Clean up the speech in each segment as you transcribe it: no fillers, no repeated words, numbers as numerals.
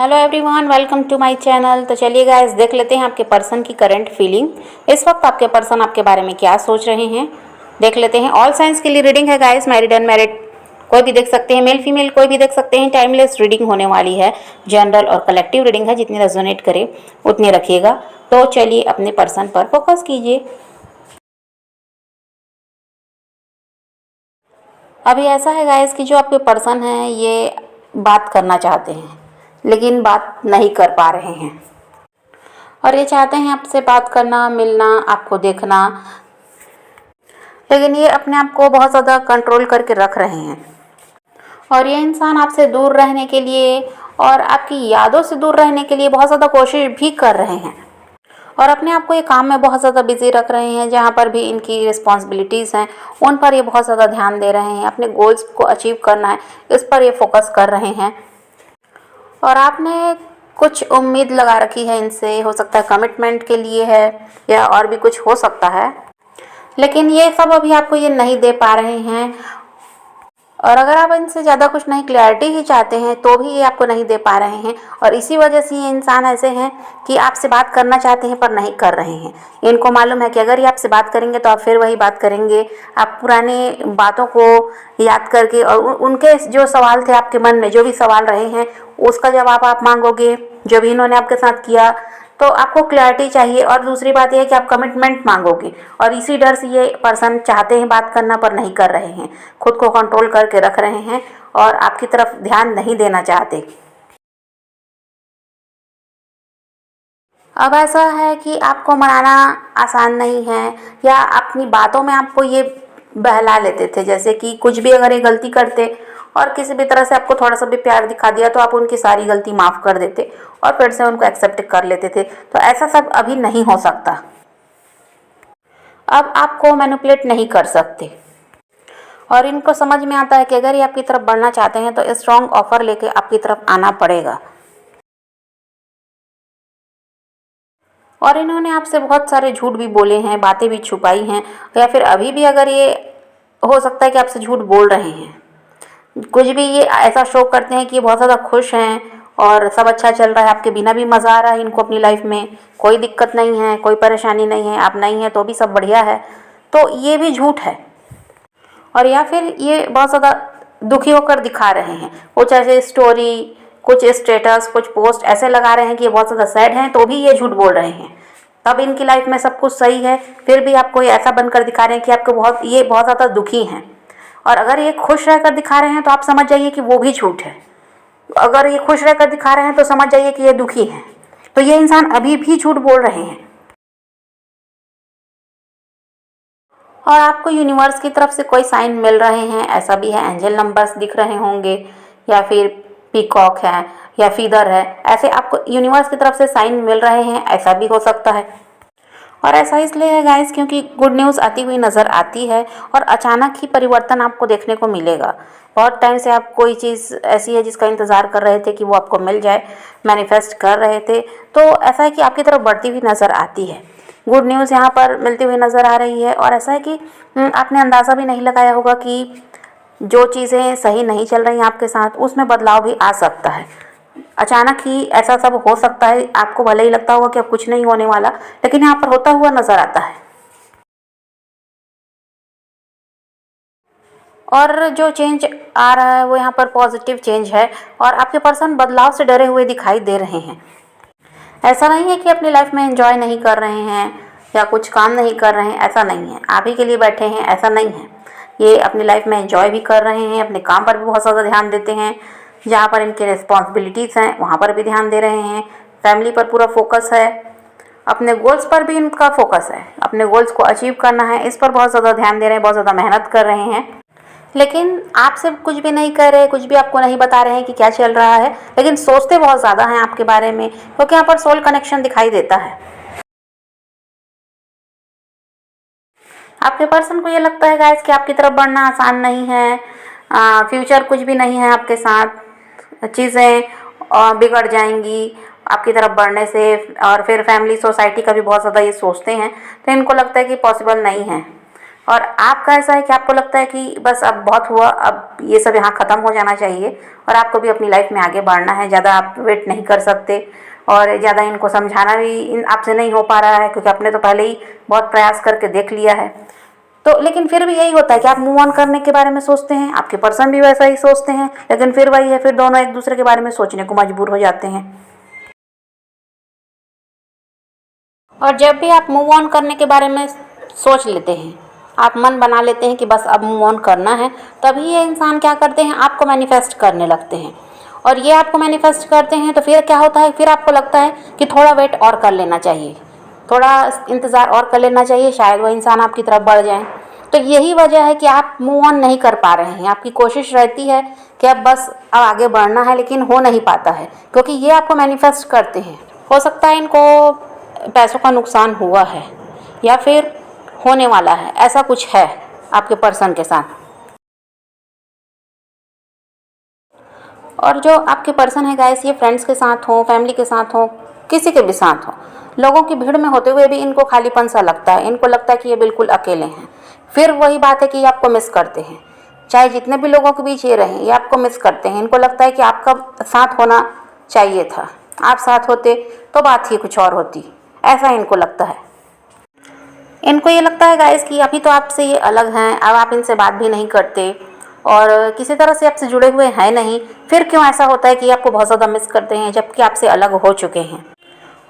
Hello everyone, welcome to my channel. तो चलिए guys, देख लेते हैं आपके पर्सन की करंट फीलिंग। इस वक्त आपके पर्सन आपके बारे में क्या सोच रहे हैं, देख लेते हैं। ऑल साइंस के लिए रीडिंग है गाइस, मैरिड अनमैरिड कोई भी देख सकते हैं, मेल फीमेल कोई भी देख सकते हैं। टाइमलेस रीडिंग होने वाली है, जनरल और कलेक्टिव रीडिंग है, जितनी रेजोनेट करे उतनी रखिएगा। तो चलिए अपने पर्सन पर फोकस कीजिए। अभी ऐसा है गाइस कि जो आपके पर्सन हैं ये बात करना चाहते हैं लेकिन बात नहीं कर पा रहे हैं, और ये चाहते हैं आपसे बात करना, मिलना, आपको देखना, लेकिन ये अपने आप को बहुत ज़्यादा कंट्रोल करके रख रहे हैं। और ये इंसान आपसे दूर रहने के लिए और आपकी यादों से दूर रहने के लिए बहुत ज़्यादा कोशिश भी कर रहे हैं, और अपने आप को ये काम में बहुत ज़्यादा बिजी रख रहे हैं। जहाँ पर भी इनकी रिस्पॉन्सिबिलिटीज़ हैं उन पर ये बहुत ज़्यादा ध्यान दे रहे हैं। अपने गोल्स को अचीव करना है, इस पर ये फोकस कर रहे हैं। और आपने कुछ उम्मीद लगा रखी है इनसे, हो सकता है कमिटमेंट के लिए है या और भी कुछ हो सकता है, लेकिन ये सब अभी आपको ये नहीं दे पा रहे हैं। और अगर आप इनसे ज़्यादा कुछ नहीं, क्लैरिटी ही चाहते हैं, तो भी ये आपको नहीं दे पा रहे हैं। और इसी वजह से ये इंसान ऐसे हैं कि आपसे बात करना चाहते हैं पर नहीं कर रहे हैं। इनको मालूम है कि अगर ये आपसे बात करेंगे तो आप फिर वही बात करेंगे। आप पुरानी बातों को याद करके और उनके जो सवाल थे आपके मन में, जो भी सवाल रहे हैं, उसका जवाब आप मांगोगे, जो भी इन्होंने आपके साथ किया। तो आपको क्लैरिटी चाहिए। और दूसरी बात यह है कि आप कमिटमेंट मांगोगे, और इसी डर से ये पर्सन चाहते हैं बात करना पर नहीं कर रहे हैं, खुद को कंट्रोल करके रख रहे हैं और आपकी तरफ ध्यान नहीं देना चाहते। अब ऐसा है कि आपको मनाना आसान नहीं है, या अपनी बातों में आपको ये बहला लेते थे। जैसे कि कुछ भी अगर ये गलती करते और किसी भी तरह से आपको थोड़ा सा भी प्यार दिखा दिया तो आप उनकी सारी गलती माफ़ कर देते और फिर से उनको एक्सेप्ट कर लेते थे। तो ऐसा सब अभी नहीं हो सकता। अब आपको मैनिपुलेट नहीं कर सकते, और इनको समझ में आता है कि अगर ये आपकी तरफ बढ़ना चाहते हैं तो स्ट्रॉन्ग ऑफर लेके आपकी तरफ आना पड़ेगा। और इन्होंने आपसे बहुत सारे झूठ भी बोले हैं, बातें भी छुपाई हैं, या फिर अभी भी अगर ये हो सकता है कि आपसे झूठ बोल रहे हैं। कुछ भी ये ऐसा शो करते हैं कि ये बहुत ज़्यादा खुश हैं और सब अच्छा चल रहा है, आपके बिना भी मज़ा आ रहा है इनको अपनी लाइफ में, कोई दिक्कत नहीं है, कोई परेशानी नहीं है, आप नहीं हैं तो भी सब बढ़िया है। तो ये भी झूठ है। और या फिर ये बहुत ज़्यादा दुखी होकर दिखा रहे हैं, कुछ ऐसे स्टोरी, कुछ स्टेटस, कुछ पोस्ट ऐसे लगा रहे हैं कि ये बहुत ज़्यादा सैड हैं, तो भी ये झूठ बोल रहे हैं। तब इनकी लाइफ में सब कुछ सही है, फिर भी आपको ये ऐसा बनकर दिखा रहे हैं कि आपको ये बहुत ज़्यादा दुखी हैं। और अगर ये खुश रहकर दिखा रहे हैं तो आप समझ जाइए कि वो भी झूठ है। अगर ये खुश रहकर दिखा रहे हैं तो समझ जाइए कि ये दुखी हैं। तो ये इंसान अभी भी झूठ बोल रहे हैं। और आपको यूनिवर्स की तरफ से कोई साइन मिल रहे हैं, ऐसा भी है। एंजल नंबर्स दिख रहे होंगे, या फिर पीकॉक है या फीदर है, ऐसे आपको यूनिवर्स की तरफ से साइन मिल रहे हैं, ऐसा भी हो सकता है। और ऐसा इसलिए है गाइस क्योंकि गुड न्यूज़ आती हुई नज़र आती है, और अचानक ही परिवर्तन आपको देखने को मिलेगा। बहुत टाइम से आप कोई चीज़ ऐसी है जिसका इंतज़ार कर रहे थे कि वो आपको मिल जाए, मैनिफेस्ट कर रहे थे, तो ऐसा है कि आपकी तरफ बढ़ती हुई नज़र आती है। गुड न्यूज़ यहाँ पर मिलती हुई नज़र आ रही है। और ऐसा है कि आपने अंदाज़ा भी नहीं लगाया होगा कि जो चीज़ें सही नहीं चल रही हैं आपके साथ, उसमें बदलाव भी आ सकता है। अचानक ही ऐसा सब हो सकता है। आपको भले ही लगता होगा कि अब कुछ नहीं होने वाला, लेकिन यहाँ पर होता हुआ नज़र आता है। और जो चेंज आ रहा है वो यहाँ पर पॉजिटिव चेंज है, और आपके पर्सन बदलाव से डरे हुए दिखाई दे रहे हैं। ऐसा नहीं है कि अपनी लाइफ में एंजॉय नहीं कर रहे हैं या कुछ काम नहीं कर रहे हैं, ऐसा नहीं है। आप ही के लिए बैठे हैं, ऐसा नहीं है। ये अपनी लाइफ में एंजॉय भी कर रहे हैं, अपने काम पर भी बहुत ज़्यादा ध्यान देते हैं। जहाँ पर इनकी रिस्पॉन्सिबिलिटीज़ हैं वहाँ पर भी ध्यान दे रहे हैं। फैमिली पर पूरा फोकस है। अपने गोल्स पर भी इनका फोकस है, अपने गोल्स को अचीव करना है, इस पर बहुत ज़्यादा ध्यान दे रहे हैं, बहुत ज़्यादा मेहनत कर रहे हैं। लेकिन आपसे कुछ भी नहीं कर रहे, कुछ भी आपको नहीं बता रहे हैं कि क्या चल रहा है, लेकिन सोचते बहुत ज़्यादा हैं आपके बारे में, क्योंकि यहाँ पर सोल कनेक्शन दिखाई देता है। आपके पर्सन को ये लगता है गाइस कि आपकी तरफ बढ़ना आसान नहीं है, फ्यूचर कुछ भी नहीं है आपके साथ, चीज़ें बिगड़ जाएंगी आपकी तरफ बढ़ने से। और फिर फैमिली सोसाइटी का भी बहुत ज़्यादा ये सोचते हैं, तो इनको लगता है कि पॉसिबल नहीं है। और आपका ऐसा है कि आपको लगता है कि बस अब बहुत हुआ, अब ये सब यहाँ ख़त्म हो जाना चाहिए और आपको भी अपनी लाइफ में आगे बढ़ना है, ज़्यादा आप वेट नहीं कर सकते और ज़्यादा इनको समझाना भी आपसे नहीं हो पा रहा है क्योंकि आपने तो पहले ही बहुत प्रयास करके देख लिया है। तो लेकिन फिर भी यही होता है कि आप मूव ऑन करने के बारे में सोचते हैं, आपके पर्सन भी वैसा ही सोचते हैं, लेकिन फिर वही है, फिर दोनों एक दूसरे के बारे में सोचने को मजबूर हो जाते हैं। और जब भी आप मूव ऑन करने के बारे में सोच लेते हैं, आप मन बना लेते हैं कि बस अब मूव ऑन करना है, तभी ये इंसान क्या करते हैं, आपको मैनिफेस्ट करने लगते हैं। और ये आपको मैनिफेस्ट करते हैं तो फिर क्या होता है, फिर आपको लगता है कि थोड़ा वेट और कर लेना चाहिए, थोड़ा इंतज़ार और कर लेना चाहिए, शायद वह इंसान आपकी तरफ बढ़ जाए। तो यही वजह है कि आप मूव ऑन नहीं कर पा रहे हैं। आपकी कोशिश रहती है कि अब बस अब आगे बढ़ना है, लेकिन हो नहीं पाता है क्योंकि ये आपको मैनिफेस्ट करते हैं। हो सकता है इनको पैसों का नुकसान हुआ है या फिर होने वाला है, ऐसा कुछ है आपके पर्सन के साथ। और जो आपके पर्सन है गाइस, ये फ्रेंड्स के साथ हो, फैमिली के साथ हो, किसी के भी साथ हो, लोगों की भीड़ में होते हुए भी इनको खालीपन सा लगता है। इनको लगता है कि ये बिल्कुल अकेले हैं। फिर वही बात है कि ये आपको मिस करते हैं, चाहे जितने भी लोगों के बीच ये रहें, ये आपको मिस करते हैं। इनको लगता है कि आपका साथ होना चाहिए था, आप साथ होते तो बात ही कुछ और होती, ऐसा इनको लगता है। इनको ये लगता है गाइस कि अभी तो आपसे ये अलग हैं, अब आप इनसे बात भी नहीं करते और किसी तरह से आपसे जुड़े हुए हैं नहीं, फिर क्यों ऐसा होता है कि आपको बहुत ज़्यादा मिस करते हैं जबकि आपसे अलग हो चुके हैं।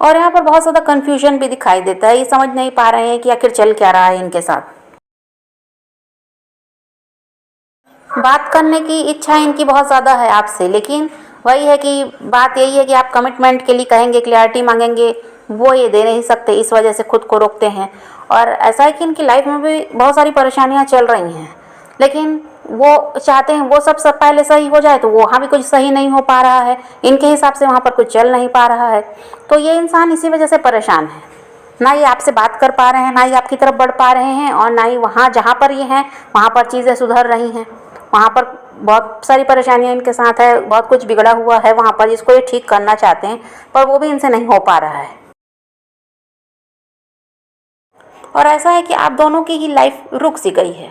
और यहाँ पर बहुत ज़्यादा कन्फ्यूजन भी दिखाई देता है, ये समझ नहीं पा रहे हैं कि आखिर चल क्या रहा है इनके साथ। बात करने की इच्छा इनकी बहुत ज़्यादा है आपसे, लेकिन वही है कि बात यही है कि आप कमिटमेंट के लिए कहेंगे, क्लैरिटी मांगेंगे, वो ये दे नहीं सकते, इस वजह से खुद को रोकते हैं। और ऐसा है कि इनकी लाइफ में भी बहुत सारी परेशानियां चल रही हैं, लेकिन वो चाहते हैं वो सब पहले सही हो जाए, तो वहाँ भी कुछ सही नहीं हो पा रहा है, इनके हिसाब से वहाँ पर कुछ चल नहीं पा रहा है। तो ये इंसान इसी वजह से परेशान है, ना ये आपसे बात कर पा रहे हैं, ना ही आपकी तरफ बढ़ पा रहे हैं, और ना ही वहाँ जहाँ पर ये हैं वहाँ पर चीज़ें सुधर रही हैं। वहाँ पर बहुत सारी परेशानियाँ इनके साथ है, बहुत कुछ बिगड़ा हुआ है वहाँ पर, जिसको ये ठीक करना चाहते हैं पर वो भी इनसे नहीं हो पा रहा है। और ऐसा है कि आप दोनों की ही लाइफ रुक सी गई है।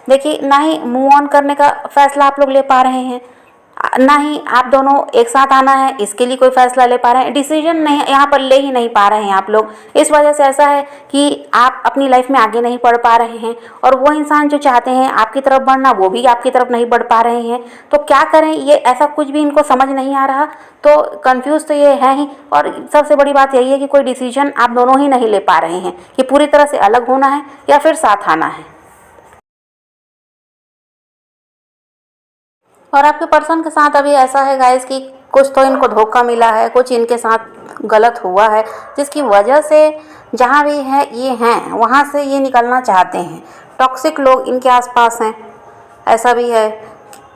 देखिए, ना ही मूव ऑन करने का फैसला आप लोग ले पा रहे हैं, ना ही आप दोनों एक साथ आना है इसके लिए कोई फैसला ले पा रहे हैं, डिसीजन नहीं यहाँ पर ले ही नहीं पा रहे हैं आप लोग। इस वजह से ऐसा है कि आप अपनी लाइफ में आगे नहीं बढ़ पा रहे हैं, और वो इंसान जो चाहते हैं आपकी तरफ बढ़ना, वो भी आपकी तरफ नहीं बढ़ पा रहे हैं। तो क्या करें, ये ऐसा कुछ भी इनको समझ नहीं आ रहा। तो कंफ्यूज तो ये है ही, और सबसे बड़ी बात यही है कि कोई डिसीजन आप दोनों ही नहीं ले पा रहे हैं कि पूरी तरह से अलग होना है या फिर साथ आना है। और आपके पर्सन के साथ अभी ऐसा है गाइस कि कुछ तो इनको धोखा मिला है, कुछ इनके साथ गलत हुआ है, जिसकी वजह से जहाँ भी है ये हैं वहाँ से ये निकलना चाहते हैं। टॉक्सिक लोग इनके आसपास हैं, ऐसा भी है।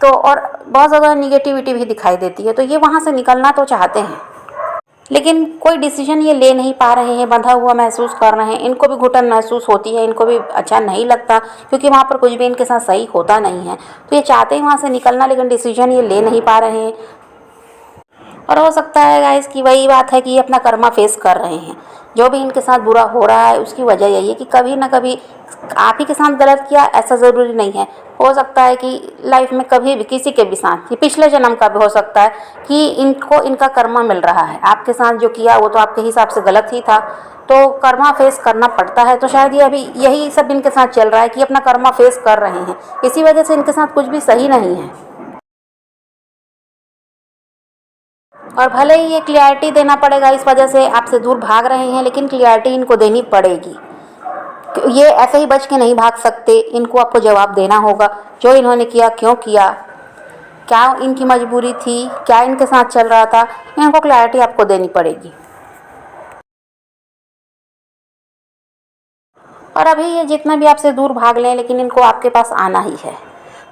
तो और बहुत ज़्यादा निगेटिविटी भी दिखाई देती है, तो ये वहाँ से निकलना तो चाहते हैं, लेकिन कोई डिसीजन ये ले नहीं पा रहे हैं, बंधा हुआ महसूस कर रहे हैं। इनको भी घुटन महसूस होती है, इनको भी अच्छा नहीं लगता क्योंकि वहाँ पर कुछ भी इनके साथ सही होता नहीं है। तो ये चाहते हैं वहाँ से निकलना, लेकिन डिसीजन ये ले नहीं पा रहे हैं। और हो सकता है गाइस कि वही बात है कि ये अपना कर्मा फेस कर रहे हैं। जो भी इनके साथ बुरा हो रहा है उसकी वजह यही है कि कभी ना कभी आप ही के साथ गलत किया, ऐसा ज़रूरी नहीं है। हो सकता है कि लाइफ में कभी भी किसी के भी साथ, ये पिछले जन्म का भी हो सकता है कि इनको इनका कर्मा मिल रहा है। आपके साथ जो किया वो तो आपके हिसाब से गलत ही था, तो कर्मा फेस करना पड़ता है। तो शायद ये अभी यही सब इनके साथ चल रहा है कि अपना कर्मा फेस कर रहे हैं, इसी वजह से इनके साथ कुछ भी सही नहीं है। और भले ही ये क्लियरिटी देना पड़ेगा, इस वजह से आपसे दूर भाग रहे हैं, लेकिन क्लियरिटी इनको देनी पड़ेगी। ये ऐसे ही बच के नहीं भाग सकते, इनको आपको जवाब देना होगा जो इन्होंने किया, क्यों किया, क्या इनकी मजबूरी थी, क्या इनके साथ चल रहा था, इनको क्लैरिटी आपको देनी पड़ेगी। और अभी ये जितना भी आपसे दूर भाग लें, लेकिन इनको आपके पास आना ही है।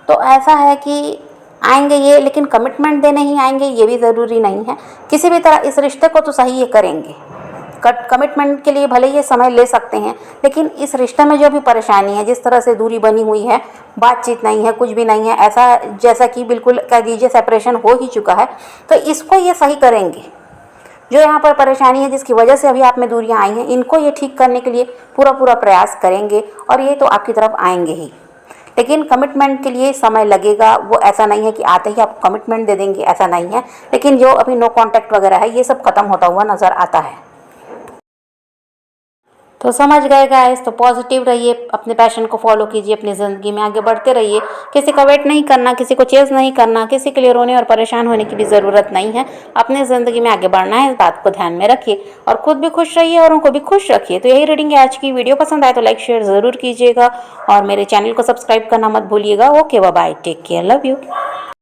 तो ऐसा है कि आएंगे ये, लेकिन कमिटमेंट देने ही आएंगे ये भी ज़रूरी नहीं है। किसी भी तरह इस रिश्ते को तो सही ये करेंगे। कमिटमेंट के लिए भले ये समय ले सकते हैं, लेकिन इस रिश्ते में जो भी परेशानी है, जिस तरह से दूरी बनी हुई है, बातचीत नहीं है, कुछ भी नहीं है, ऐसा जैसा कि बिल्कुल कह दीजिए सेपरेशन हो ही चुका है, तो इसको ये सही करेंगे। जो यहाँ पर परेशानी है जिसकी वजह से अभी आप में दूरियां आई हैं, इनको ये ठीक करने के लिए पूरा प्रयास करेंगे और ये तो आपकी तरफ आएंगे ही। लेकिन कमिटमेंट के लिए समय लगेगा। वो ऐसा नहीं है कि आते ही आप कमिटमेंट दे देंगे, ऐसा नहीं है। लेकिन जो अभी नो कॉन्टैक्ट वगैरह है ये सब खत्म होता हुआ नज़र आता है। तो समझ गए गाइस, तो पॉजिटिव रहिए, अपने पैशन को फॉलो कीजिए, अपनी ज़िंदगी में आगे बढ़ते रहिए। किसी का वेट नहीं करना, किसी को चेज़ नहीं करना, किसी के लिए रोने और परेशान होने की भी ज़रूरत नहीं है। अपने ज़िंदगी में आगे बढ़ना है, इस बात को ध्यान में रखिए और खुद भी खुश रहिए, औरों को भी खुश रखिए। तो यही रीडिंग है आज की। वीडियो पसंद आए तो लाइक शेयर ज़रूर कीजिएगा और मेरे चैनल को सब्सक्राइब करना मत भूलिएगा। Okay, bye bye, take care, love you.